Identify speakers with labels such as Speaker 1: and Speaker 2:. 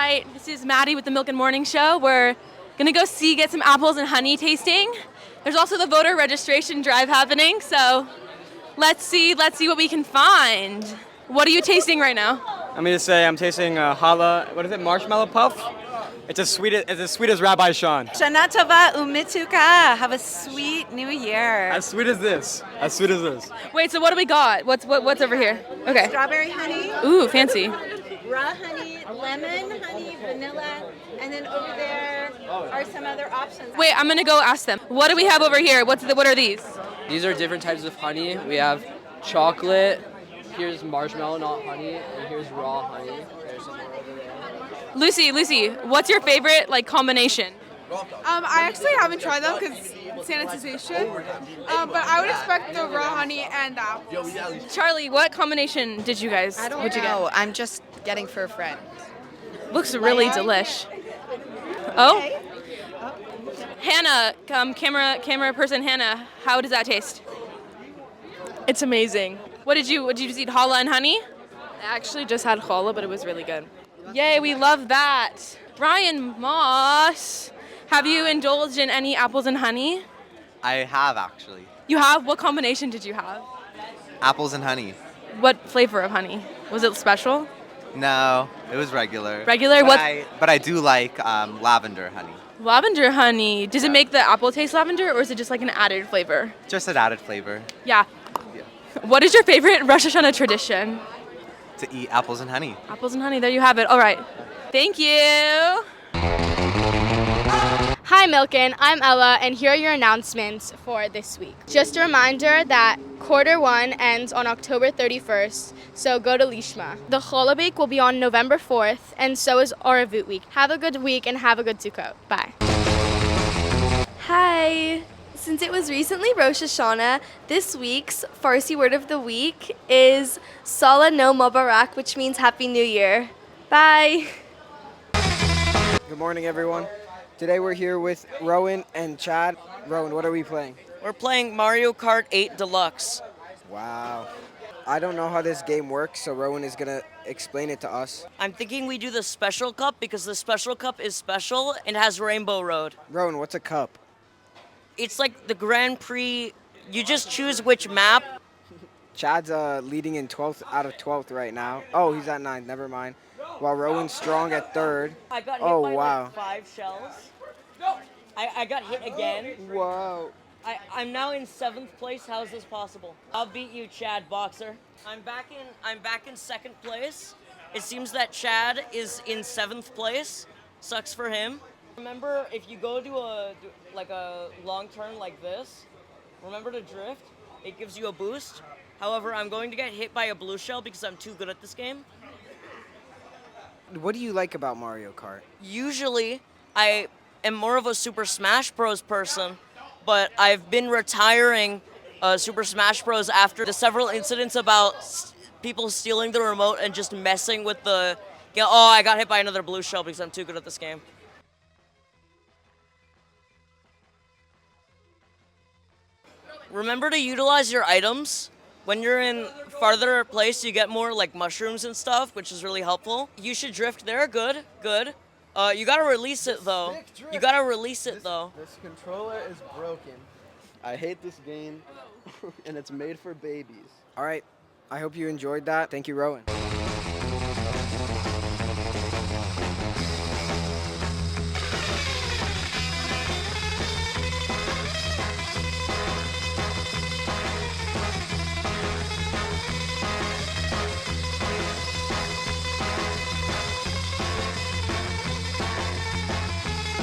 Speaker 1: right, this is Madi with the Milken Morning Show. We're gonna go get some apples and honey tasting. There's also the voter registration drive happening, so let's see what we can find. What are you tasting right now?
Speaker 2: I'm going to say I'm tasting challah, what is it, marshmallow puff? It's as sweet as Rabbi Sean.
Speaker 3: Shana Tova Umituka. Have a sweet new year.
Speaker 2: As sweet as this. As sweet as this.
Speaker 1: Wait, so what do we got? What's over here? Okay.
Speaker 3: Strawberry honey,
Speaker 1: Ooh, fancy.
Speaker 3: raw honey, lemon honey, vanilla, and then over there are some other options.
Speaker 1: Wait, I'm gonna go ask them. What do we have over here? What are these?
Speaker 4: These are different types of honey. We have chocolate, here's marshmallow, not honey, and here's raw honey. There's some more over there.
Speaker 1: Lucy, what's your favorite combination?
Speaker 5: I actually haven't tried them because sanitization, but I would expect the raw honey and the apples.
Speaker 1: Charlie, what combination did you guys?
Speaker 6: I don't
Speaker 1: what'd you
Speaker 6: know. I'm just getting for a friend.
Speaker 1: get? Looks really delish. Oh, Hannah, camera person Hannah, how does that taste?
Speaker 7: It's amazing.
Speaker 1: What did you just eat? Challah and honey?
Speaker 7: I actually just had challah, but it was really good.
Speaker 1: Yay, we love that. Brian Moss, have you indulged in any apples and honey?
Speaker 8: I have actually.
Speaker 1: You have? What combination did you have?
Speaker 8: Apples and honey.
Speaker 1: What flavor of honey? Was it special?
Speaker 8: No, it was regular.
Speaker 1: Regular?
Speaker 8: But I do like lavender honey.
Speaker 1: Lavender honey. Does it make the apple taste lavender, or is it just like an added flavor?
Speaker 8: Just an added flavor.
Speaker 1: Yeah. What is your favorite Rosh Hashanah tradition?
Speaker 8: To eat apples and honey.
Speaker 1: Apples and honey. There you have it. All right. Thank you.
Speaker 9: Hi Milken, I'm Ella, and here are your announcements for this week. Just a reminder that quarter one ends on October 31st, so go to Lishma. The Challah Bake will be on November 4th, and so is Arvut Week. Have a good week and have a good Sukkot. Bye.
Speaker 10: Hi! Since it was recently Rosh Hashanah, this week's Farsi Word of the Week is Salah No Mubarak, which means Happy New Year. Bye!
Speaker 11: Good morning, everyone. Today we're here with Roan and Chad. Roan, what are we playing?
Speaker 12: We're playing Mario Kart 8 Deluxe.
Speaker 11: Wow. I don't know how this game works, so Roan is going to explain it to us.
Speaker 12: I'm thinking we do the Special Cup because the Special Cup is special and has Rainbow Road.
Speaker 11: Roan, what's a cup?
Speaker 12: It's like the Grand Prix. You just choose which map.
Speaker 11: Chad's leading in 12th out of 12th right now. Oh, he's at 9th. Never mind. While Rowan's strong at 3rd.
Speaker 12: I got hit by like 5 shells. I got hit again.
Speaker 11: Wow.
Speaker 12: I'm now in 7th place. How is this possible? I'll beat you, Chad Boxer. I'm back in 2nd place. It seems that Chad is in 7th place. Sucks for him. Remember, if you go to a long turn like this, remember to drift. It gives you a boost. However, I'm going to get hit by a blue shell because I'm too good at this game.
Speaker 11: What do you like about Mario Kart?
Speaker 12: Usually, I am more of a Super Smash Bros. Person, but I've been retiring Super Smash Bros. After the several incidents about people stealing the remote and just messing with the... oh, I got hit by another blue shell because I'm too good at this game. Remember to utilize your items. When you're in farther place, you get more like mushrooms and stuff, which is really helpful. You should drift there. Good. You gotta release it though.
Speaker 13: This controller is broken. I hate this game, and it's made for babies.
Speaker 11: All right. I hope you enjoyed that. Thank you, Rowan.